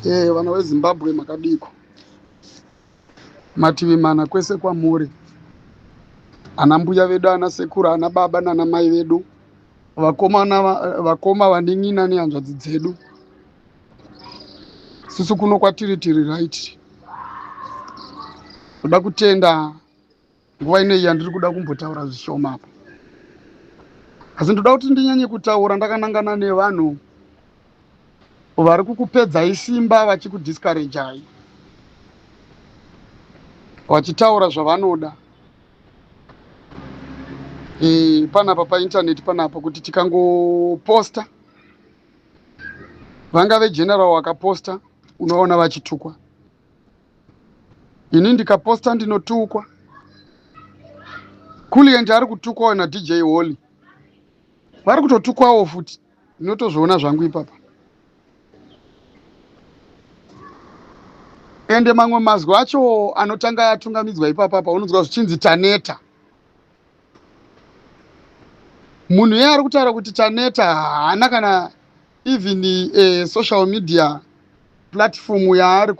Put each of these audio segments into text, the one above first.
Vana veZimbabwe makadiko. Mativi mana kwese kwamuri. Ana mbuya vedu, ana sekuru, ana baba nana mai vedu. Vakoma vanin'ina nehanzvadzi dzedu. Susu kuno kwatiri tiri right. Kuda kutenda nguva ino iyi yandiri kuda kumbotaura zvishoma apa. Asi ndoda kuti ndinyanye kutaura ndakanangana nevanhu vari kukupedzai simba vachikudiscouragei. Vachitaura zvavanoda. Panapa paindaneti panapa kuti tikangoposta, vanga vegeneral wakaposta unoona vachitukwa. Ini ndikaposta ndinotukwa. Kuliend ari kutukwawo naDJ Holly. Vari kutotukwawo futi. Ndinotozviona zvangu ipapa. Ende mamwe mazwi acho anotanga atungamidzwa ipapa unonzwa zvichinzi taneta. Munhu yeye ari kutaura kuti taneta haana kana even social media platform yaari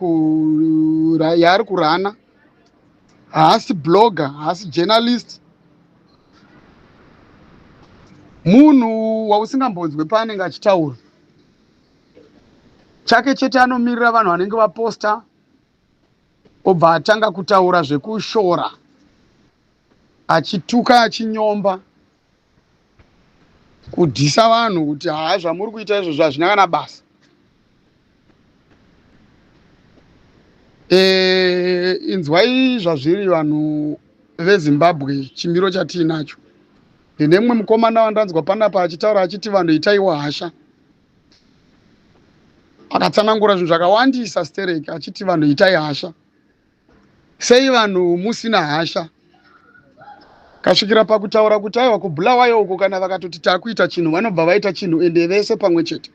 kurana. Haasi blogger, haasi journalist. Munhu wausingambonzwe paanenge achitaura. Chake chete anomirira vanhu vanenge vaposta obva atanga kutaura zvekushora, achituka, achinyomba, kudhisa vanhu kuti zvamuri kuita izvo hazvina kana basa. Inzwai zvazviri vanhu veZimbabwe, chimiro chatiinacho. Ndine mumwe mukomana wandanzwa panapa achitaura achiti vanhu itaiwa hasha. Akatsanangura zvinhu zvakawandisa Stereki achiti vanhu itai hasha. Sei vanhu musina hasha? Kasvikira pakutaura kuti aiwa kubhulawayo uko kana vakatoti takuita chinhu vanobva vaita chinhu ende vese pamwe chete.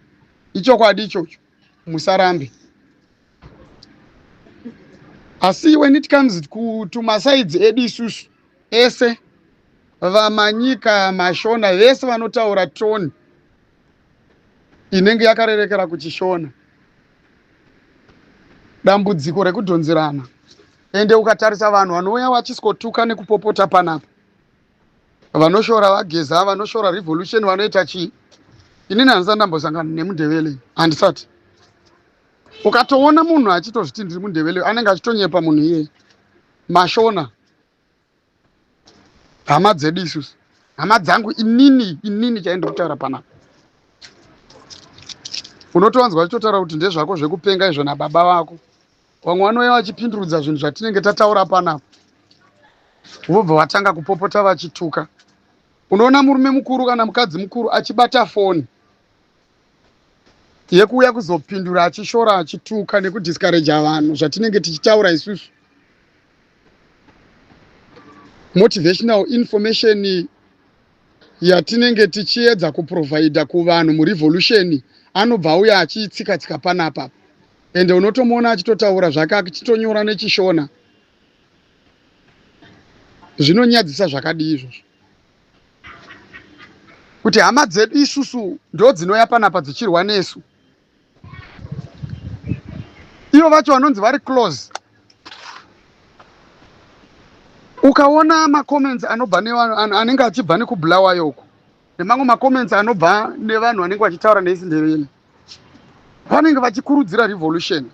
Ichokwadi ichocho. Musarambe. Asi when it comes to masides edu isusu ese vamanyika mashona vese vanotaura toni inenge yakarerekera kuchishona. Dambudziko rekudhonzerana. Ende ukatarisa vanhu vanouya vachisikotuka nekupopota panapa. Vanoshora vageza, vanoshora revolution, vanoita chii? Inini handisati ndambosangana nemundevele, handisati. Ukatoona munhu achitozviti ndiri mundevele anenge achitonyepa munhu iye. Mashona. Hama dzedu isusu. Hama dzangu inini chaindiri kutaura panapa. Unotowanzwa achitotaura kuti ndezvako zvekupenga izvo nababa vako. Vamwe vanouya vachipindurudza zvinhu zvatinenge tataura panapa. Vobva vatanga kupopota vachituka. Unoona murume mukuru kana mukadzi mukuru achibata foni yekuuya kuzopindura achishora achituka nekudiscouragea vanhu zvatinenge tichitaura isusu. Motivational information yatinenge tichiedza kuprovide kuvanhu murevolution anobva auya achiitsika-tsika panapa. Ende unotomuona achitotaura zvake achitonyora nechishona. Zvinonyadzisa zvakadii izvozvo. Kuti hama dzedu isusu ndo dzinouya panapa dzichirwa nesu. Ivo vacho vanonzi vari close. Ukaona macomments anobva nevanhu anenge achibva nekubhulawayo uko. Nemamwe macomments anobva nevanhu vanenge vachitaura neisindevele. Vanenge vachikurudzira revolution.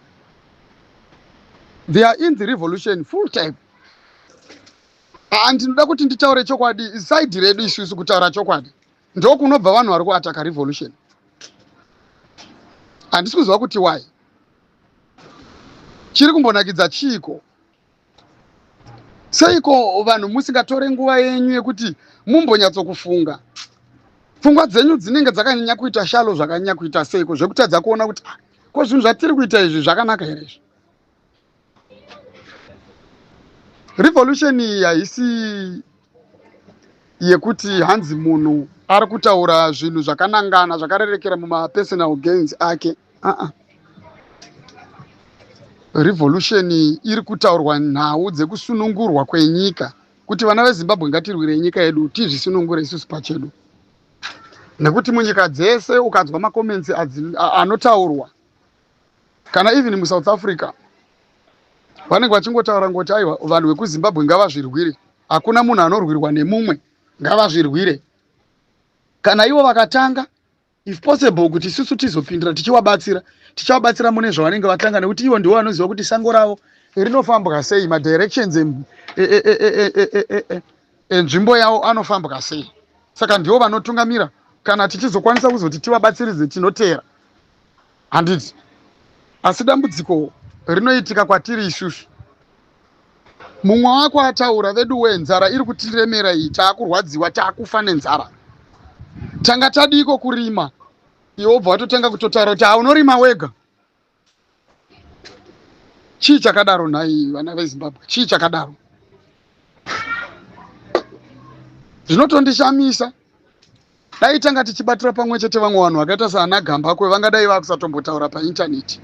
They are in the revolution full time. Ndinoda kuti nditaure chokwadi, side redu isusu kutaura chokwadi. Ndo kunobva vanhu vari kuataka revolution. Handisi kuziva kuti why. Chiri kumbonakidza chiko. Seiko vanhu musingatore nguva yenyu yekuti mumbonyatsokufunga. Pfungwa dzenyu dzinenge dzakanyanya kuita shalo zvakanyanya kuita seiko zvekutadza kuona kuti ko zvinhu zvatiri kuita izvi zvakanaka here izvi. Revolution haisi yekuti hanzi munhu ari kutaura zvinhu zvakanangana zvakarerekera mumapersonal gains ake. Revolution iri kutaurwa nhau dzekusunungurwa kwenyika. Kuti vana veZimbabwe ngatirwire nyika yedu, tizvisunungure isusu pachedu. Nekuti munyika dzese ukanzwa makomenzi anotaurwa kana even muSouth Africa vanenge vachingotaura ngoti aiwa vanhu vekuZimbabwe ngavazvirwire, hakuna munhu anorwirwa nemumwe, ngavazvirwire. Kana ivo vakatanga, if possible kuti isusu tizopindira tichivabatsira mune zvavanenge vatanga, nekuti ivo ndivo vanoziva kuti sango ravo rinofambwa sei, madirections enzvimbo yavo anofambwa sei. Saka ndivo vanotungamira. Kana tichizokwanisa kuzoti tivabatsiridze tinotera, handiti. Asi dambudziko rinoitika kwatiri isusu. Mumwe wako ataura vedu wenzara iri kutiremera iyi, taakurwadziwa, taakufa nenzara. Tanga tadiko kurima, iwe obva watotanga kutotaura kuti unorima wega. Chii chakadaro nhai vana veZimbabwe? Chii chakadaro? Zvinotondishamisa. Dai tanga tichibatira pamwe chete vamwe vanhu vakaita saana Gambakwe vangadai vakusatombotaura paintaneti.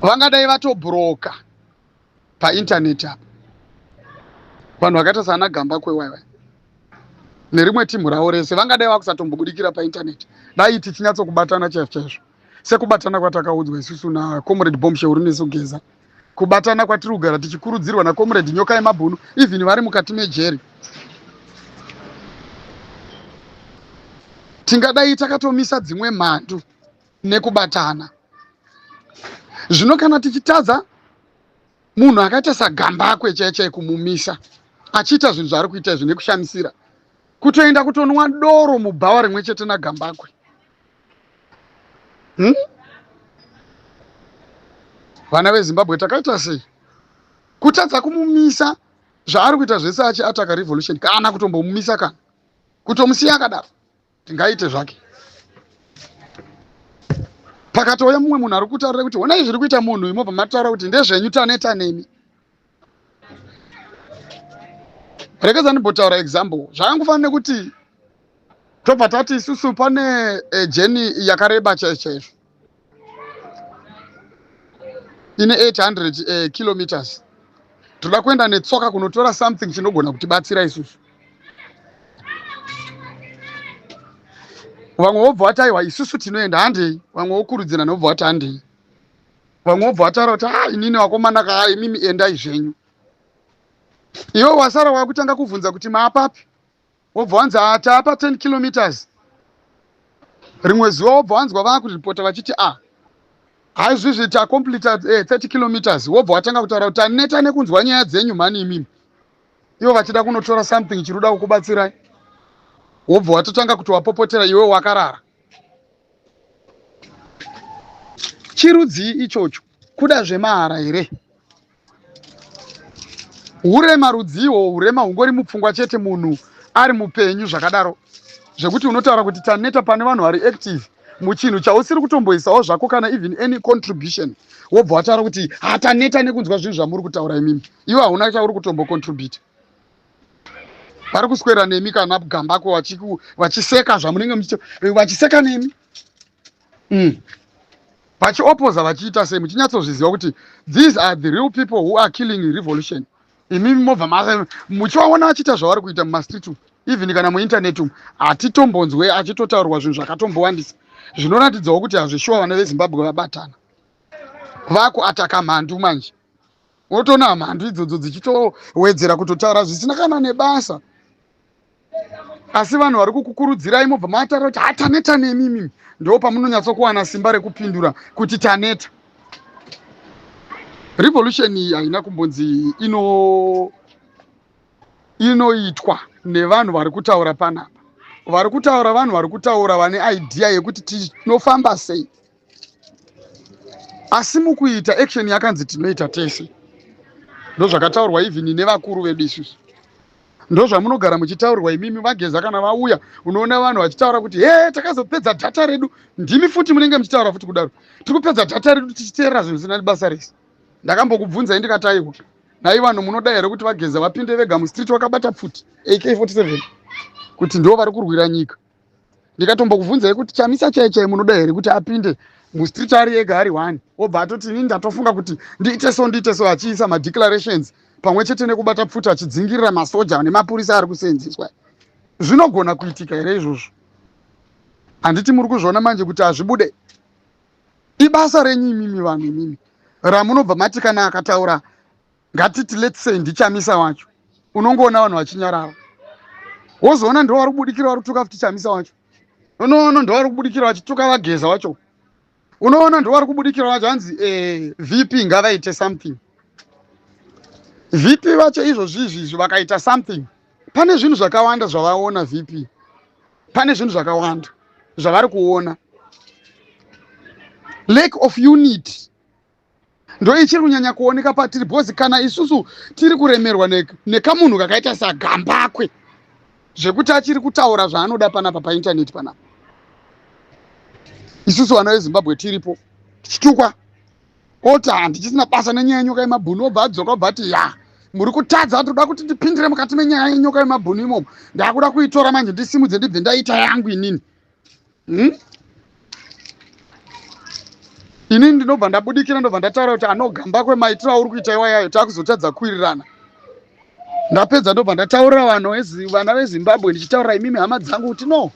Vangadai vatobhuroka paintaneti apa. Vanhu vakaita saana Gambakwe waiwai. Nerimwe timu ravo rese vangadai vakusatombobudikira paintaneti. Dai tichinyatsokubatana chaizvo. Sekubatana kwatakaudzwa isusu naComrade Bombshell Runesugeza. Kubatana kwatiri kugara tichikurudzirwa naComrade Nyoka Yemabhunu, even vari mukati mejeri. Tingadai takatomisa dzimwe mhandu nekubatana. Zvino kana tichitadza munhu akaita saGambakwe chaiye kumumisa, achiita zvinhu zvaari kuita izvi nekushamisira, kutoenda kutonwa doro mubhawa rimwe chete naGambakwe. Vana veZimbabwe takaita sei? Kutadza kumumisa zvaari kuita zvese achiataka revolution, kana kutombomumisa, kana kutomusiya akadaro, tingaite zvake. Pakatouya mumwe munhu ari kutaura kuti honai zviri kuita munhu, imobva mataura kuti ndezvenyu taneta nemi. Rekedza ndimbotaura example. Zvakangofanira kuti tobva tati isusu pane jeni yakareba chaizvo ine 800 kilometers. Toda kuenda netsoka kunotora something chinogona kutibatsira isusu. Vamwe vobva vati aiwa isusu tinoenda handei, vamwe vokurudzirana vobva vati handei. Vamwe vobva vataura kuti inini wakomana kaa imimi endai zvenyu. Iwe wasara wakutanga kuvhunza kuti maapapi, wobva wanzi taapa 10 kilometers. Rimwe zuva wobva wanzwa vakuripota vachiti haizvizvi tacomplete 30 kilometers. Wobva watanga kutaura kuti taneta nekunzwa nyaya dzenyu mhani imimi. Ivo vachida kunotora something chiruda kukubatsirai. Wobva watotanga kuti wapopotera iwe wakarara. Chirudzi ichocho, kuda zvemahara here? Urema rudziwo, urema hungori mupfungwa chete munhu ari mupenyu zvakadaro, zvekuti unotaura kuti taneta pane vanhu vari active muchinhu chausiri kutomboisawo zvako kana even any contribution. Wobva wataura kuti taneta nekunzwa zvinhu zvamuri kutaura imimi. Iwe hauna chauri kutombocontribute. Vari kuswera nemi kana Gambakwe vachiseka zvamunenge vachiseka nemi. Vachiopoza vachiita sei, muchinyatsozviziva kuti these are the real people who are killing revolution. Imimi mobva muchivaona vachiita zvavari kuita mumastreet umu, even kana muintaneti umu, hatitombonzwe achitotaurwa zvinhu zvakatombowandisa. Zvinoratidzawo kuti hazvishuwa vana veZimbabwe vabatana. Vakuataka mhandu manje. Wotoona mhandu idzodzo dzichitowedzera kutotaura zvisina kana nebasa. Asi vanhu vari kukukurudzirai mobva mataura kuti taneta nemimi. Ndo pamunonyatsokuwana simba rekupindura kuti taneta. Revolution iyi haina kumbonzi inoitwa nevanhu vari kutaura panapa. Vari kutaura vanhu vari kutaura vane idea yekuti tinofamba sei. Asi mukuita action yakanzi tinoita tese. Ndo zvakataurwa even nevakuru vedu isusu. Ndo zvamunogara muchitaurirwa imimi Vageza kana vauya, unoona vanhu vachitaura kuti takazopedza data redu. Ndimi futi munenge muchitaura futi kudaro. Tikupedza data redu tichiteerera zvinhu zvisina basa rese. Ndakambokubvunzai ndikataiwa. Nai vanhu munoda here kuti Vageza vapinde vega mustreet wakabata pfuti AK47 kuti ndo vari kurwira nyika. Ndikatombokubvunzai kuti chamisa chaiye munoda here kuti apinde mustreet ari ega ari 1. Obva atoti inini ndatofunga kuti ndiite so achiisa madeclarations pamwe chete nekubata pfuta achidzingirira masoja nemapurisa ari kuseenzeswa. Zvinogona kuitika here izvozvo? Handiti muri kuzviona manje kuti hazvibude. ibasa renyu imimi vanhu imimi ramunobva mati kana akataura ngatiti let's say ndichamisa wacho, unongoona vanhu vachinyarara, wozoona ndo vari kubudikira vari kutuka futi chamisa wacho, unoona ndo vari kubudikira vachituka vageza wacho, unoona ndo vari kubudikira vacho hanzi vp ngavaite something. vp vacho izvozvizvi vakaita something, pane zvinhu zvakawanda zvavaona vp, pane zvinhu zvakawanda zvavari kuona. Lack of unity ndo ichiri kunyanya kuoneka patiri, bhozi kana isusu tiri kuremerwa nekamunhu kakaita sagambakwe zvekuti achiri kutaura zvaanoda panapa paindaneti panapa, isusu vana vezimbabwe tiripo tichitukwa oti handichisina basa nenyaya yenyoka yemabhunu, obva adzoka obva ati ya muri kutadza, toda kuti ndipindire mukati menyaya yenyoka yemabhunu imomo, ndakuda kuitora manje ndisimudze ndibve ndaita yangu inini. Inini ndinobva ndabudikira, ndobva ndataura kuti anogamba kwemaitiro auri kuita iwayayo takuzotadza kuwirirana. Ndapedza ndobva ndataurira vana vezimbabwe ndichitaurira imimi hama dzangu kuti no,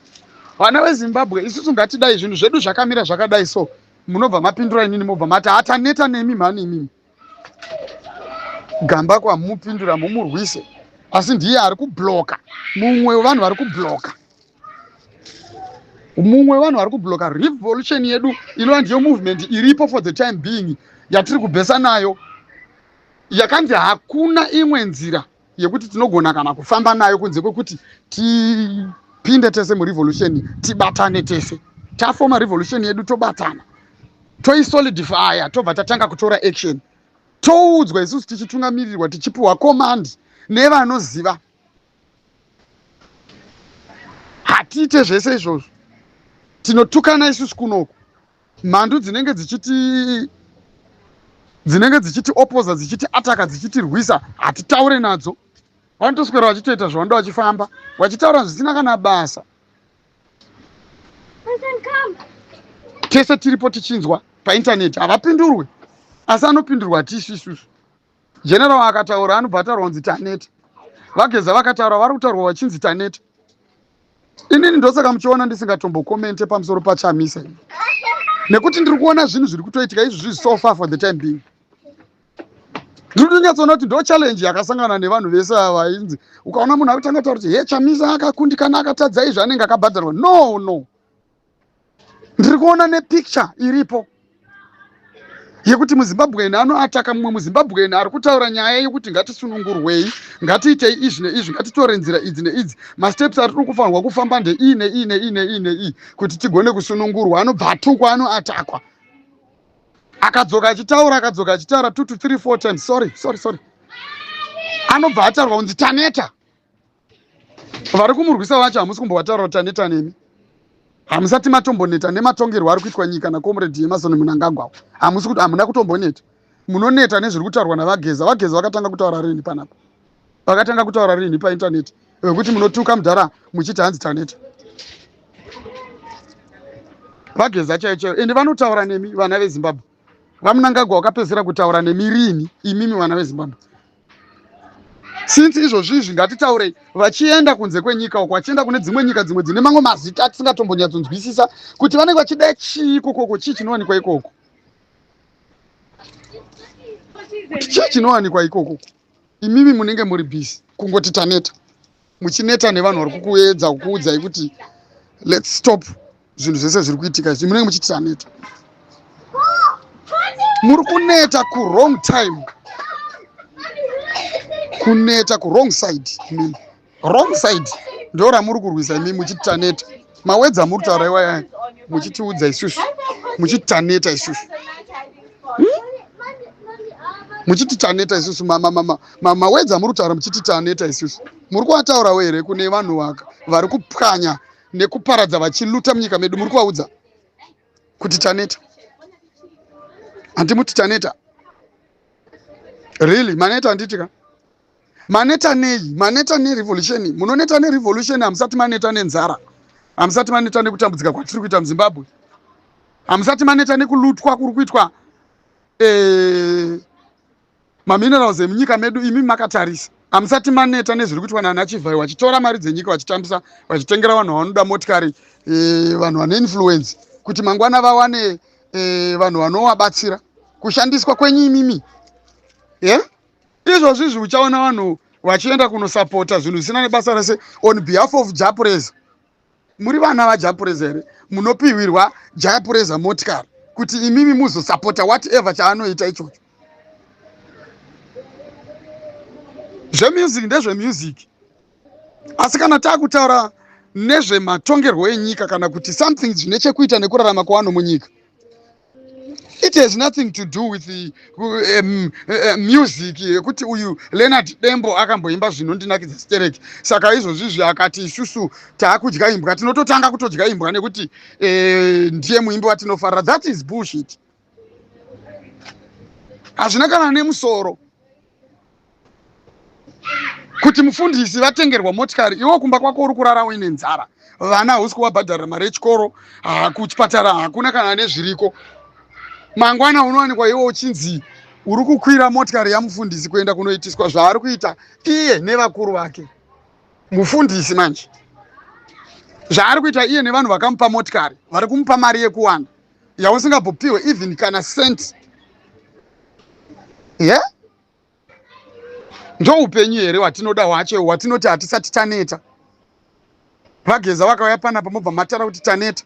vana vezimbabwe isusu ngatidai zvinhu zvedu zvakamira zvakadai so, munobva mapindura inini mobva mati hataneta nemi mhani imimi. Gamba kwamupindura mumurwise, asi ndiye ari kubloka, mumwe wevanhu vari kubloka, mumwe wevanhu vari kubloka revolution yedu inova ndiyo movement iripo for the time being yatiri kubhesa nayo, yakanzi hakuna imwe nzira yekuti tinogona kana kufamba nayo kunze kwekuti tipinde tese murevolution, tibatane tese, tafoma revolution yedu tobatana, toisolidifya, tobva tatanga kutora action, toudzwa isusu tichitungamirirwa, tichipiwa command nevanoziva. Hatiite zvese izvozvo, tinotukana isusu kunoku, mhandu dzinenge dzichiti opposa, dzichiti ataka, dzichitirwisa, hatitaure nadzo. Vanotoswera vachitoita zvavanoda vachifamba, vachitaura zvisina kana basa. Tese tiripo tichinzwa paindaneti, havapindurwe, asi anopindurwa tisu isusu. General akataura anobvatarwa kunzi taneta, vageza vakataura vari kutaurwa vachinzi taneta. Inini ndosaka muchiona ndisingatombokomente pamusoro pachamisa, nekuti ndiri kuona zvinhu zviri kutoitika izvi so far for the time being. Ndiri kunyatsoona kuti ndo challenge yakasangana nevanhu vese ava inzi ukaona munhu akutanga taura kuti chamisa akakundikana akatadza izvi anenge akabhadharwa. No, ndiri kuona nepicture iripo yekuti muzimbabweni anoataka mumwe muzimbabweni ari kutaura nyaya yekuti ngatisunungurwei, ngatiitei izvi neizvi, ngatitore nzira idzi neidzi, masteps atiri kufanirwa kufamba ndei kuti tigone kusunungurwa. Anobva atukwa, anoatakwa, akadzoka achitaura 2 to 3 4 times, sorry, anobva ataurwa kunzi taneta. Vari kumurwisa vacho hamusi kumbovataura kuti taneta nemi, hamusati matomboneta nematongerwo ari kuitwa nyika nakomredi Emmerson Mnangagwa, hamuna kutomboneta. Munoneta nezviri kutaurwa navageza. Vageza vakatanga kutaura rini panapa, vakatanga kutaura rini paindaneti, vekuti munotuka mudhara muchiti hanzi taneta. Vageza chaicho, ende vanotaura nemi vana vezimbabwe. VaMnangagwa vakapedzera kutaura nemi rini imimi vana vezimbabwe? Since izvozvizvi ngatitaurei vachienda kunze kwenyika uko, vachienda kune dzimwe nyika dzimwe dzine mamwe mazita atisingatombonyatsonzwisisa kuti vanenge vachida chii ikoko, chii chinowanikwa ikoko, chii chinowanikwa ikoko. Imimi munenge muri bhisi kungoti taneta, muchineta nevanhu vari kukuedza kukuudzai kuti let's stop zvinhu zvese zviri kuitika izvi, munenge muchiti taneta. Muri kuneta ku-wrong time, kuneta ku-wrong side. Wrong side ndo ramuri kurwisa imimi muchiti taneta. Mawedza muri kutaura iwaya muchitiudza isusu, muchiti taneta isusu, muchiti taneta isusu. Mawedza muri kutaura muchiti taneta isusu. Muri kuvataurawo here kune vanhu vari kupwanya nekuparadza vachiluta munyika medu? Muri kuvaudza kuti taneta? Handimuti taneta? Really? Maneta handitika? Maneta nei? Maneta nerevolution? Munoneta nerevolution, hamusati maneta nenzara, hamusati maneta nekutambudzika kwatiri kuita muZimbabwe, hamusati maneta nekulutwa kuri kuitwa maminerals emunyika medu. Imi makatarisa, hamusati maneta nezviri kuitwa nana Chivhai, vachitora mari dzenyika vachitambisa, vachitengera vanhu vanoda motikari, vanhu vane influence, kuti mangwana vawane vanhu vanovabatsira kushandiswa kwenyu imimi. Izvozvizvi uchaona vanhu vachienda kunosapota zvinhu zvisina nebasa rese on behalf of Japureza. Muri vana vaJapureza here? Munopiwirwa Japureza motikari kuti imimi muzosapota whatever chaanoita ichocho. Zvemusic ndezvemusic, asi kana taakutaura nezvematongerwo enyika kana kuti something zvine chekuita nekurarama kwavanhu munyika, it has nothing to do with the music yekuti uyu Leonard Dembo akamboimba zvinondinakidza stereki saka izvozvizvi akati isusu taakudya imbwa tinototanga kutodya imbwa nekuti ndiye muimbi watinofarira. That is bullshit. Hazvina kana nemusoro kuti mufundisi vatengerwa motikari iwo kumba kwako uri kurara uine nzara, vana hausi kuvabhadharira mari yechikoro, kuchipatara hakuna kana nezviriko. Mangwana unowanikwa iwo uchinzi uri kukwira motikari yamufundisi kuenda kunoitiswa zvaari kuita iye nevakuru vake. Mufundisi manje zvaari kuita iye nevanhu vakamupa motikari vari kumupa mari yekuwanda yausingabopiwe even kana senti. Ndo upenyu here watinoda hwacho hwatinoti hatisati taneta. Vageza vakauya panapa mobva matara kuti taneta.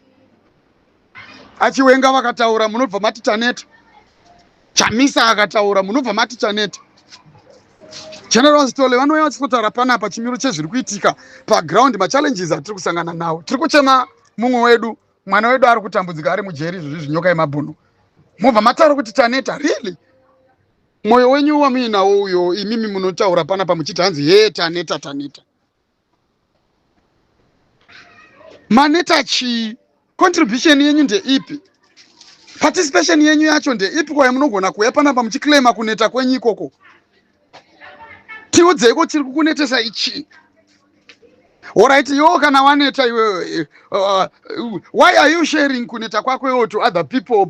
Achiwenga vakataura munobva mati taneta. Chamisa akataura munobva mati taneta. General Stole vanouya vachikotaura panapa chimiro chezviri kuitika paground, machallenges atiri kusangana nawo. Tiri kuchema mumwe wedu, mwana wedu ari kutambudzika ari mujeri izvozvi nyoka yemabhunu. Mobva mataura kuti taneta. Really? Mwoyo wenyu wamuinawo uyo imimi munotaura panapa muchiti hanzi taneta taneta. Maneta chii? Contribution yenyu ndeipi? Participation yenyu yacho ndeipi kwaye munogona kuuya panapa muchiklema kuneta kwenyu ikoko? Tiudzeiko chiri kukunetesa ichi? Alright, iwo kana waneta iwe, why are you sharing kuneta kwako iwo to other people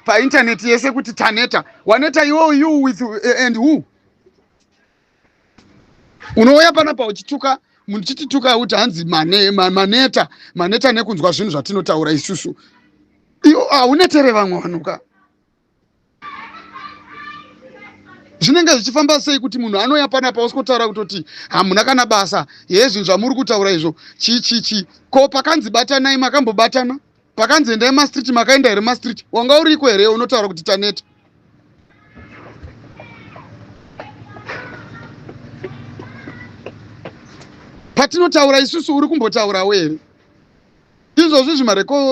pa internet yese kuti taneta? Waneta iwo you with and who? Unouya panapa uchituka muchitituka kuti hanzi maneta nekunzwa zvinhu zvatinotaura isusu. Iyo haunetere vamwe vanuka. Zvinenge zvichifamba sei kuti munhu anoya panapa usikotaura kutoti hamuna kana basa yezvinhu zvamuri kutaura izvo chi ko pakanzi batanai makambobatana, pakanzi endai mastreet makaenda here mastreet, wanga uriko here unotaura kuti taneta? Patinotaura isusu uri kumbotaurawo here? Izvozvizvi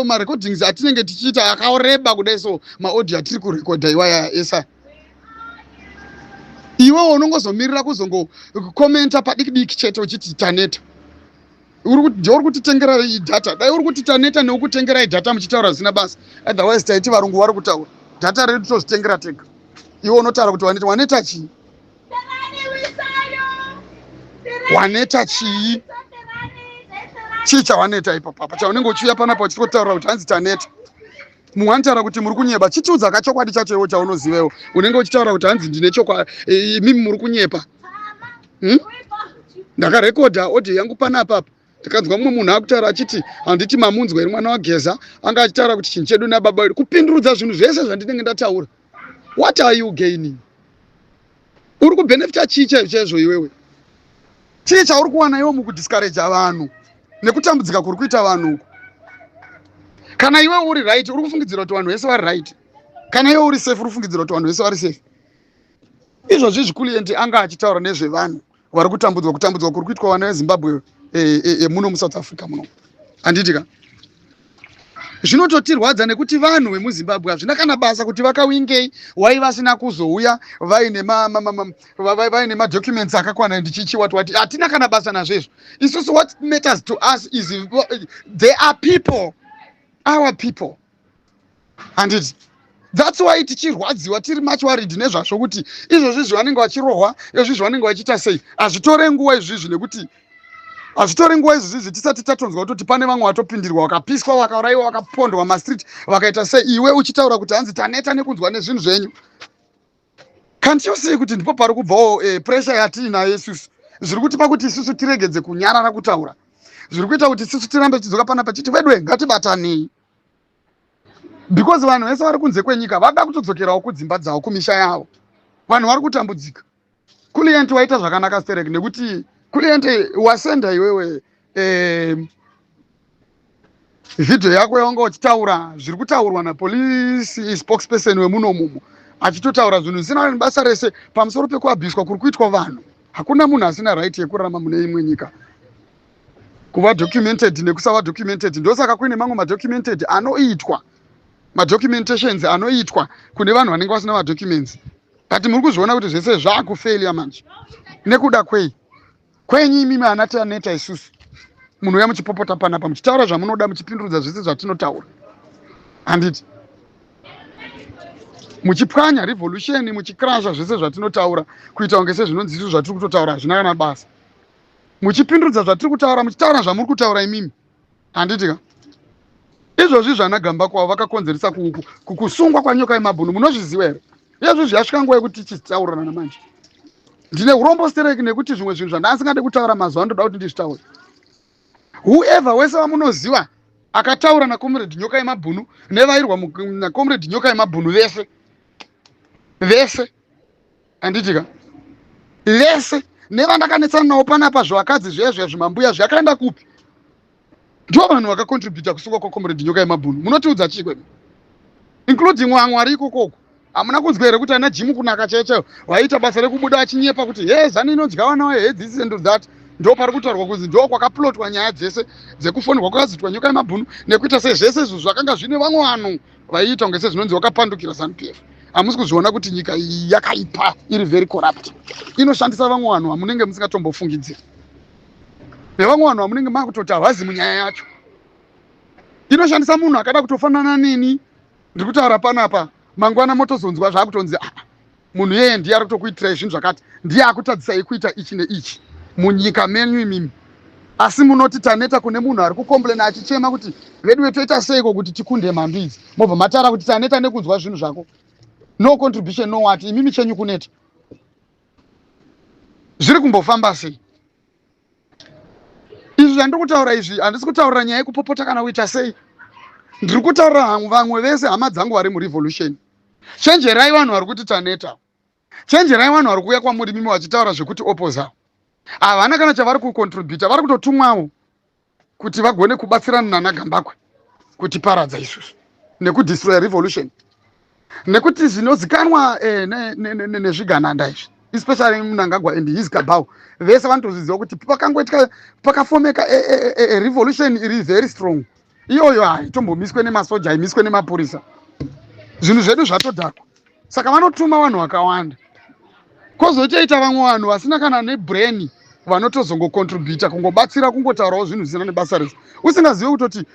marecordings atinenge tichiita akareba kudai so maaudio atiri kurekodha iwaya esa. Iwe unongozomirira kuzongokomenta padiki chete uchiti taneta. Uri kutitengera data. Dai uri kuti taneta neukutengera data muchitaura zvisina basa. Otherwise taiti varungu vari kutaura. Data redu tozitengera tega. Iwe unotaura kuti waneta chii? Waneta chii? Chii chawaneta ipapo? Chaunenge uchiuya panapa uchitotaura kuti hanzi taneta. Mumwe anotaura kuti muri kunyeba, chitiudza kachokwadi chacho iwo chaunozivewo. Unenge uchitaura kuti hanzi ndine chokwadi, mimi muri kunyepa. Ndakarekodha audio yangu panapa. Ndakanzwa mumwe munhu akutaura achiti handiti mamunzwa here mwana wageza anga achitaura kuti chinhu chedu nababa vedu kupindurudza zvinhu zvese zvandinenge ndataura. What are you gaining? Uri kubenefita chii chaizvo iwewe? Chii chauri kuwana iwo mukudiscourage vanhu nekutambudzika kuri kuita vanhu? Kana iwe uri right uri kufungidzira kuti vanhu vese vari right? Kana iwe uri safe uri kufungidzira kuti vanhu vese vari safe? Izvozvi zvikuru anga achitaura nezvevanhu vari kutambudzwa kuri kuitwa vana veZimbabwe muno muSouth Africa muno. Handiti ka? Zvinototirwadza nekuti vanhu vemuZimbabwe hazvina kana basa kuti vakawingei, wai vasina kuzouya vaine madocuments akakwana ndichichi wati hatina kana basa nazvezvo. Isusu what matters to us is they are people, our people. Handiti? That's why tichirwadziwa tiri much worried nezvazvo kuti izvozvi vanenge vachirohwa, izvozvi vanenge vachiita sei. Hazvitore nguva izvizvi nekuti hazvitore nguva izvizvi tisati tatonzwa kuti pane vamwe vatopindirwa vakapiswa vakauraiwa vakapondwa mastreet vakaita sei. Iwe uchitaura kuti hanzi taneta nekunzwa nezvinhu zvenyu. Can't you see kuti ndipo pari kubvawo pressure yatiinayo isusu? Zviri kutipa kuti isusu tiregedze kunyarara kutaura. Zviri kuita kuti isusu tirambe tichidzoka panapa chiti wedwe ngatibatanei. because vanhu vese vari kunze kwenyika vada kutodzokerawo kudzimba dzavo kumisha yavo. Vanhu vari kutambudzika. Client waita zvakanaka Sterek, nekuti client wasenda iwewe video yako yawanga uchitaura zviri kutaurwa napolice spokesperson wemunomumo, achitotaura zvinhu zvisina basa rese pamusoro pekuabhiswa kuri kuitwa vanhu. Hakuna munhu asina right yekurarama mune imwe nyika. Kuva documented nekusava documented ndosaka kuine mamwe madocumented anoitwa, madocumentations anoitwa kune vanhu vanenge vasina madocuments. But muri kuzviona kuti zvese zvaakufailure manje. Nekuda kwei? Kwenyu imimi anati aneta isusu. Munhu uya muchipopota panapa muchitaura zvamunoda muchipindurudza zvese zvatinotaura. Handiti. Muchipwanya revolution, muchikrasha zvese zvatinotaura kuita kunge sezvinonzi izvo zvatiri kutotaura hazvina kana basa. Muchipindurudza zvatiri kutaura muchitaura zvamuri kutaura imimi. Handiti ka? Izvozvi zvana gamba kwavo vakakonzeresa kusungwa kwanyoka yemabhunu. Munozviziva here? Izvozvi zvasvika nguva yekuti tichitaurana namanje. Ndine urombo Sterek nekuti zvimwe zvinhu zvandasingade kutaura mazuva ndoda kuti ndizvitaure. Whoever wese wamunoziva akataura naComrade nyoka yemabhunu nevairwa naComrade nyoka yemabhunu vese handitika vese nevandakanetsana navo panapa zvakadzi zvezve zvimambuya zvakaenda kupi? Ndo vanhu vakakontributa kusunga kwaComrade nyoka yemabhunu. Munotiudza chikwe including Mwangwari ikokoko. Hamuna kunzwa here kuti ana Jimu kunaka chaicho waita basa rekubuda achinyepa kuti zani inodya vana vayo this and that. Ndo pari kutaurwa kuzi ndo kwakaplotwa nyaya dzese dzekufonderwa kwakaziitwa nyoka yemabhunu nekuita sezvese izvo zvakanga zvine vamwe vanhu vaiita kunge sezvinonzi wakapandukira ZANU-PF. Hamusi kuzviona kuti nyika iyi yakaipa, iri very corrupt. Inoshandisa vamwe vanhu vamunenge musingatombofungidziri, nevamwe vanhu vamunenge makutoti havazi munyaya yacho. Inoshandisa munhu akada kutofanana neni ndiri kutaura panapa, mangwana motozonzwa zvaakutonzi munhu yeye ndiye ari kutokuitirai zvinhu zvakati, ndiye akutadzisai kuita ichi neichi munyika menyu imimi. Asi munoti taneta kune munhu ari kukomplena achichema kuti vedu toita seiko kuti tikunde mhandu idzi, mobva mataura kuti taneta nekunzwa zvinhu zvako. No contribution, no what, imimi chenyu kuneta. Zviri kumbofamba sei? Izvi zvandiri kutaura izvi handisi kutaura nyaya yekupopota kana kuita sei. Ndiri kutaura vamwe vese hama dzangu vari murevolution. Chenjerai vanhu vari kuti taneta. Chenjerai vanhu vari kuuya kwamuri mimi vachitaura zvekuti opoza. Havana kana chavari kucontributa, vari kutotumwawo kuti vagone kubatsirana nana Gambakwe kuti paradza isusu nekudestroy revolution. Nekuti zvinozikanwa nezvigananda izvi, especially Mnangagwa and his cabal, vese vanotozviziva kuti pakangoitika pakafomeka revolution iri very strong. Iyoyo haitombomiswe nemasoja, haimiswe nemapurisa. Zvinhu zvedu zvatodhakwa. Saka vanotuma vanhu vakawanda. Kozotoita vamwe vanhu vasina kana nebrain vanotozongocontributa kungobatsira kungotaurawo zvinhu zvisina nebasa rese. Usingazivi kutoti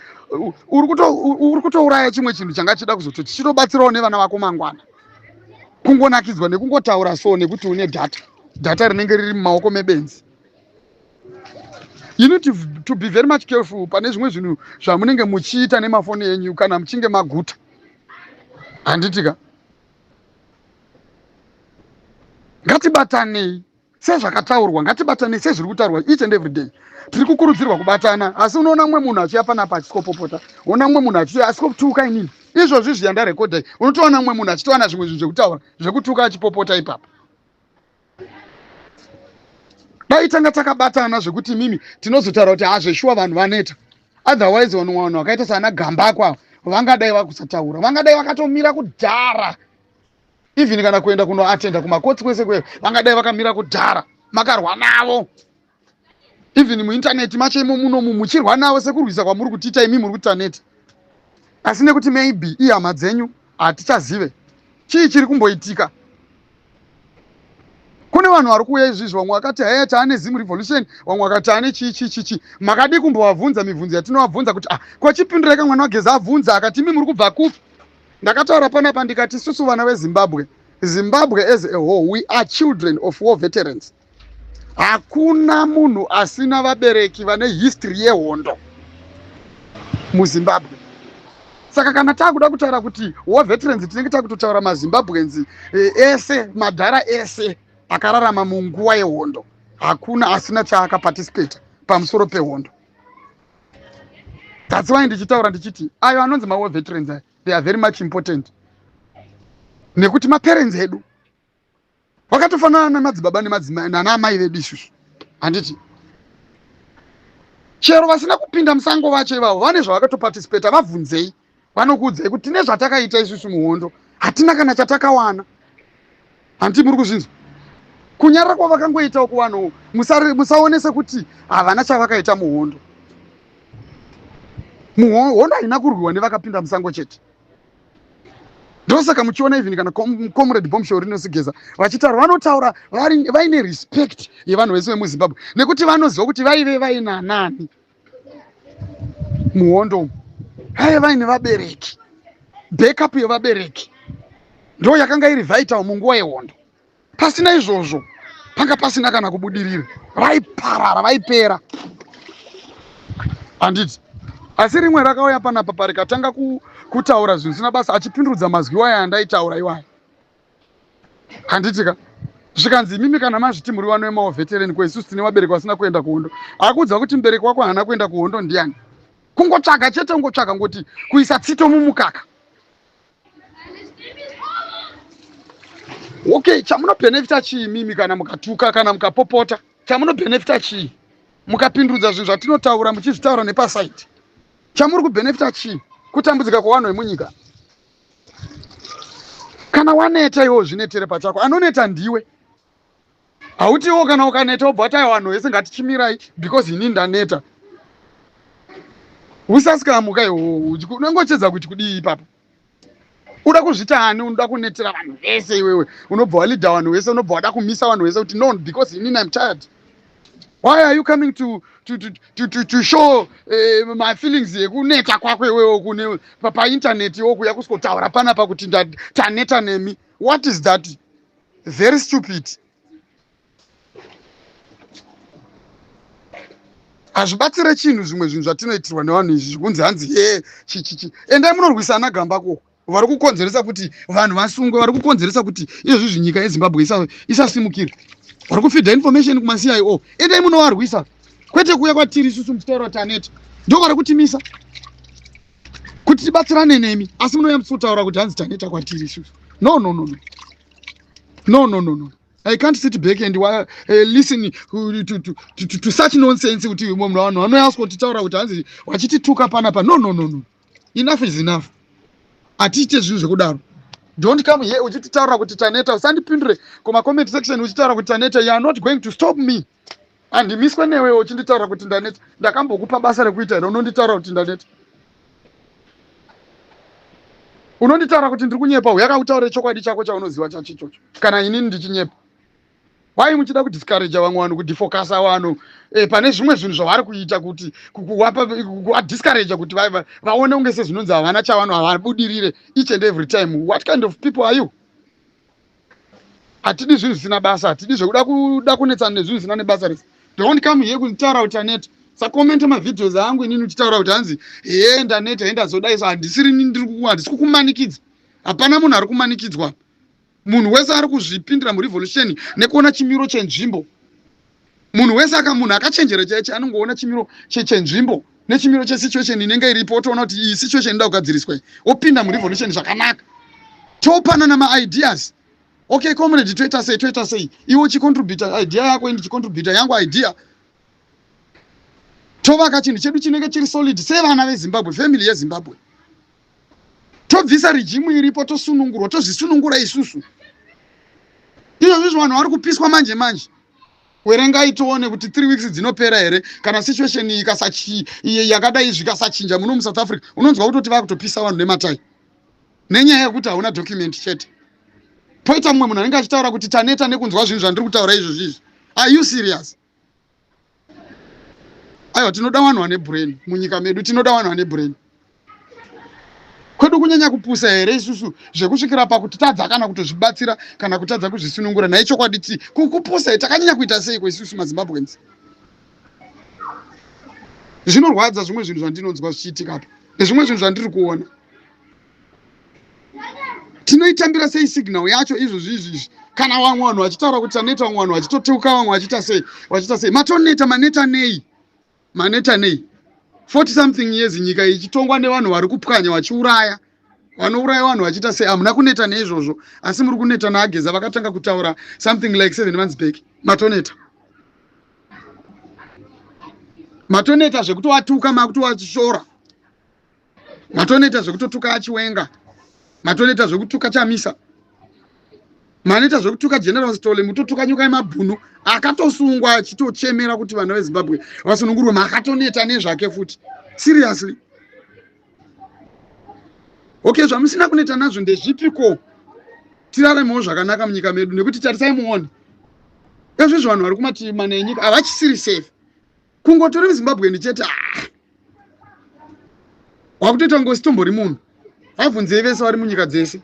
uri kutouraya chimwe chinhu changa chida kuzototi chitobatsirawo nevana vako mangwana. Kungonakidzwa nekungotaura so nekuti une data rinenge riri mumaoko mebenzi. You need to be very much careful pane zvimwe zvinhu zvamunenge muchiita nemafoni enyu kana muchinge maguta. Handitika? Ngatibatanei sezvakataurwa, ngatibatanei sezviri kutaurwa each and every day. Tiri kukurudzirwa kubatana, asi unoona mumwe munhu achiya panapa achikopopota, unoona mumwe munhu achiya asikotuka inini. Izvozvi zviyanda rekodha, unotoona mumwe munhu achitowana zvimwe zvinhu zvekutaura, zvekutuka achipopota ipapo. Dai tanga takabatana zvekuti mimi tinozotaura kuti zveshuwa vanhu vaneta. Otherwise vanhu vakaita sana Gambakwe vangadai vakusataura, vangadai vakatomira kudhara. Even kana kuenda kunoatenda kumakotsi kwese kwe vangadai vakamira kudhara makarwa navo. Even muinternet machemo muno muchirwa navo sekurwisa kwamuri kutiita imi muri kutaneti. Asi nekuti maybe ihama dzenyu hatichazive chii chiri kumboitika. Kune vanhu vari kuuya izvizvi, vamwe vakati taane Zim revolution, vamwe vakati taane chi. Makadi kumbovabvunza mibvunzo yatinovabvunza kuti kwachipindura kamwana wageza abvunza akati imi muri kubva kupi? Ndakataura panapa ndikati isusu vana veZimbabwe, Zimbabwe as a whole, we are children of war veterans. Hakuna munhu asina vabereki vane history yehondo muZimbabwe. Saka kana takuda kutaura kuti war veterans tinenge takutotaura maZimbabweans ese, madhara ese akararama munguva yehondo. Hakuna asina chaakaparticipate pamusoro pehondo. That's why ndichitaura ndichiti ayo anonzi ma war veterans aya, they are very much important. Nekuti maparents edu wakatofanana namadzibaba nemadzimai nanamai vedu isusu. Handiti chero vasina kupinda musango vacho ivavo vane zvavakatoparticipata, vabvunzei, vanokuudzai kuti tine zvatakaita isusu muhondo, hatina chatakawana. Handiti muri kuzvinzwa? Kunyarara kwavakangoitawo kuvanhu, musaonese kuti havana chavakaita muhondo. Muhondo haina kurwiwa nevakapinda musango chete. Ndosaka muchiona even kana comrade Bombshell Rinosigeza vachitaura, vanotaura vaine respect yevanhu vese vemuZimbabwe, nekuti vanoziva kuti vaive vaina nani muhondo, vaive vaine vabereki, backup yevabereki ndo yakanga iri vital munguva yehondo. Pasina izvozvo panga pasina kana kubudirira, vaiparara, vaipera. Handiti asi rimwe rakauya panapa parikatanga kutaura zvinhu zvisina basa, achipindudza mazwi waya andaitaura iwayo. Handitika zvikanzi imimi kana mazviti muri vano vemaveterani kweisusu tine vabereki vasina kuenda kuhondo, akuudza kuti mubereki wako haana kuenda kuhondo ndiani? Kungotsvaga chete, ungotsvaga ngoti kuisa tsito mumukaka. Okay, chamunobhenefita chii mimi kana mukatuka kana mukapopota? Chamunobhenefita chii mukapindudza zvinhu zvatinotaura muchizvitaura nepasaiti? Chamuri kubhenefita chii? Kutambudzika kwavanhu vemunyika. Kana waneta iwo zvinetere pachako, anoneta ndiwe. Hautiwo kana ukaneta wobvata vanhu vese ngatichimirai because ini ndaneta. Usasikamuka iwo, unongochedza kuti kudii ipapo. Uda kuzvita hani, unoda kunetera vanhu vese iwewe. Unobva walida vanhu vese, unobva wada kumisa vanhu vese kuti no, because ini I'm tired. Why are you coming to show my feelings yekuneta kwako iwewe kune painternet yokuya kuskotaura panapa kuti taneta nemi? What is that? Very stupid. Hazvibatsire chinhu zvimwe zvinhu zvatinoitirwa nevanhu izvi kunzi hanzi endai munorwisana gamba koko. Vari kukonzeresa kuti vanhu vasungwe, vari kukonzeresa kuti izvozvi nyika yeZimbabwe isasimukire. Vari kufidha information kuma-CIO, endai munovarwisa, kwete kuuya kwatiri isusu muchitaura taneta. Ndo vari kutimisa kuti tibatsirane nemi, asi munouya muchitaura kuti hanzi taneta kwatiri isusu. No. I can't sit back and listen to such nonsense kuti munhu vanhu vanouya kutitaura kuti hanzi wachitituka panapa. No. Enough is enough. Atiite zvinhu zvekudaro. Don't come here uchititaura kuti taneta, usandipindure kuma comment section uchitaura kuti taneta. You are not going to stop me. Andimiswe newe uchinditaura kuti ndaneta. Ndakambokupa basa rekuita here, unonditaura kuti ndaneta. Unonditaura kuti ndiri kunyepa, uyakakutaura chokwadi chako chaunoziva chacho ichocho. Kana inini ndichinyepa. Why muchida kudiscourage vamwe vanhu, kudifokasa vanhu pane zvimwe zvinhu zvavari kuita kuti kuwadiscourage kuti vaone unge sezvinonzi havana chavanhu, havabudirire each and every time. What kind of people are you? Hatidi zvinhu zvisina basa, hatidi zvekuda kunetsana nezvinhu zvisina nebasa rese. Don't come here kutaura kuti taneta. Sakomenta mavideos angu inini uchitaura kuti hanzi ndaneta, ndazodaiso. Handisi kukumanikidza. Hapana munhu ari kumanikidzwa. Munhu wese ari kuzvipindira murevolution nekuona chimiro chenzvimbo. Munhu wese munhu akachenjera chaicho anongoona chimiro chenzvimbo nechimiro chesituation inenge iripo, otoona kuti iyi situation inoda kugadziriswa, opinda murevolution zvakanaka. Topanana ma-ideas. Okay, comrade, toita sei. Iwe uchicontributa idea yako, indi chicontributa yangu idea. Tovaka chinhu chedu chinenge chiri solid sevana veZimbabwe, family yeZimbabwe. Tobvisa regime iripo, tosunungurwa, tozvisunungura isusu. Izvozvo vanhu vari kupiswa manje. Werengai tione kuti 3 weeks dzinopera here, kana situation yakadai zvikasachinja muno muSouth Africa, unonzwa kutoti vakutopisa vanhu nematai nenyaya yekuti hauna document chete. Poita mumwe munhu anenge achitaura kuti taneta nekunzwa zvinhu zvandiri kutaura izvozvi. Are you serious? Aiwa, tinoda vanhu vane brain munyika medu, tinoda vanhu vane brain. Kwedu kunyanya kupusa here isusu zvekusvikira pakuti tadza kana kutozvibatsira kana kutadza kuzvisunungura. Naichokwadi kupusa takanyanya kuita sei kweisusu maZimbabweans? Zvinorwadza zvimwe zvinhu zvandinonzwa zvichiitika apa nezvimwe zvinhu zvandiri kuona. Tinoitambira sei signal yacho izvozvi? Kana vamwe vanhu vachitaura kuti taneta, vamwe vanhu vachitoteuka, vamwe vachita sei? Matoneta, maneta nei? 40 something years nyika ichitongwa nevanhu vari kupwanya vachiuraya, vanouraya vanhu vachiita sei. Hamuna kuneta neizvozvo, asi muri kuneta naageza vakatanga kutaura something like 7 months back. Matoneta zvekutowatuka, makutowashora, matoneta zvekutotuka achiwenga, matoneta zvekutuka chamisa, maneta zvekutuka General Stole, mutotuka nyuka yemabhunu akatosungwa achitochemera kuti vanhu veZimbabwe vasunungurwe, makatoneta nezvake futi. Seriously? Okay, zvamusina kuneta nazvo ndezvipiko? Tiraremewo zvakanaka munyika medu, nekuti tarisai muone ezvezvo vanhu vari kumativi mana enyika havachisiri safe. Kungotori muZimbabwe ndichete wakutoita ngositombori munhu abvunzei vese vari munyika dzese.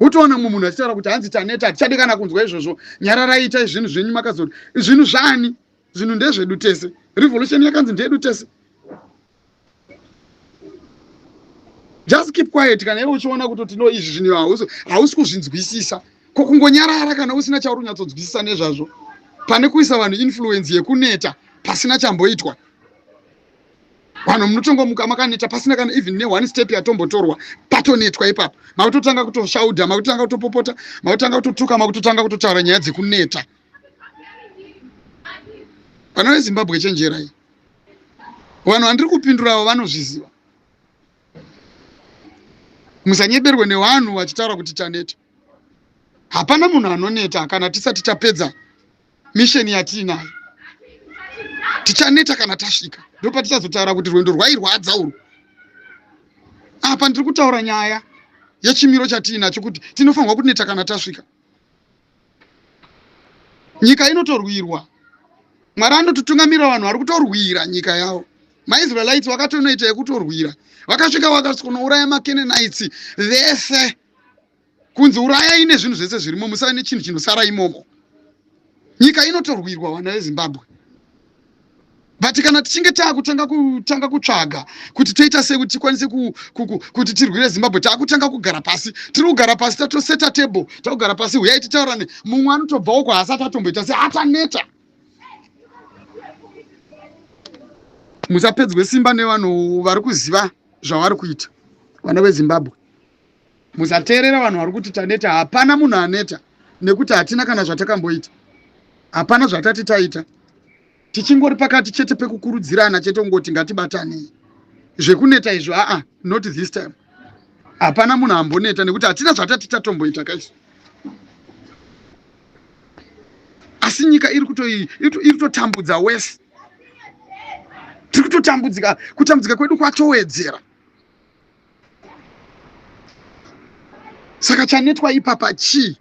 Utoona mumwe munhu achitaura kuti hanzi taneta, hatichadi kana kunzwa izvozvo, nyararai itai zvinhu zvenyu makazoti. Zvinhu zvani? Zvinhu ndezvedu tese. Revolution yakanzi ndeyedu tese. Just keep quiet kana iwe uchiona kuti no izvi zvinhu hausi kuzvinzwisisa. Kungonyarara kana usina chauri unyatsodzwisisa nezvazvo, pane kuisa vanhu influence yekuneta pasina chamboitwa. Vanhu munotongomuka makaneta pasina kana even ne one step yatombotorwa, patonetwa ipapo. Makutotanga kutoshaudha, makutotanga kutopopota, makutotanga kutotuka, makutotanga kutotaura nyaya dzekuneta. Vana veZimbabwe chenjerai. Vanhu vandiri kupindurawo vanozviziva. Musanyeberwe nevanhu vachitaura kuti taneta. Hapana munhu anoneta kana tisati tapedza mission yatiinayo. Tichaneta kana tasvika, ndipo tichazotaura kuti rwendo rwairwadza urwu. Apa ndiri kutaura nyaya yechimiro chatiinacho kuti tinofanirwa kuneta kana tasvika. Nyika inotorwirwa. Mwari anototungamirira vanhu vari kutorwira nyika yavo. MaIsraelites vakatonoita yekutorwira. Vakasvika vakasonouraya maKenanites vese. Kunzi urayai nezvinhu zvese zvirimo, musave nechinhu chinosara imomo. Nyika inotorwirwa vana veZimbabwe. But kana tichinge takutanga kutsvaga kuti toita sei kuti tikwanise kuti tirwire Zimbabwe, takutanga kugara pasi. Tiri kugara pasi tatoseta table, takugara pasi uyai titaurane. Mumwe anotobvawo kwaasati atomboita sei ataneta. Musapedzwe simba nevanhu vari kuziva zvavari kuita. Vana veZimbabwe, musateerera vanhu vari kuti taneta. Hapana munhu aneta, nekuti hatina kana zvatakamboita. Hapana zvatati taita. Tichingori pakati chete pekukurudzirana chete ngoti ngatibatanei. Zvekuneta izvo not this time. Hapana munhu amboneta nekuti hatina zvatati tatomboita kaizvo. Asi nyika iri kutotambudza wese. Tiri kutotambudzika, kutambudzika kwedu kwatowedzera. Saka chanetwa ipapa chii?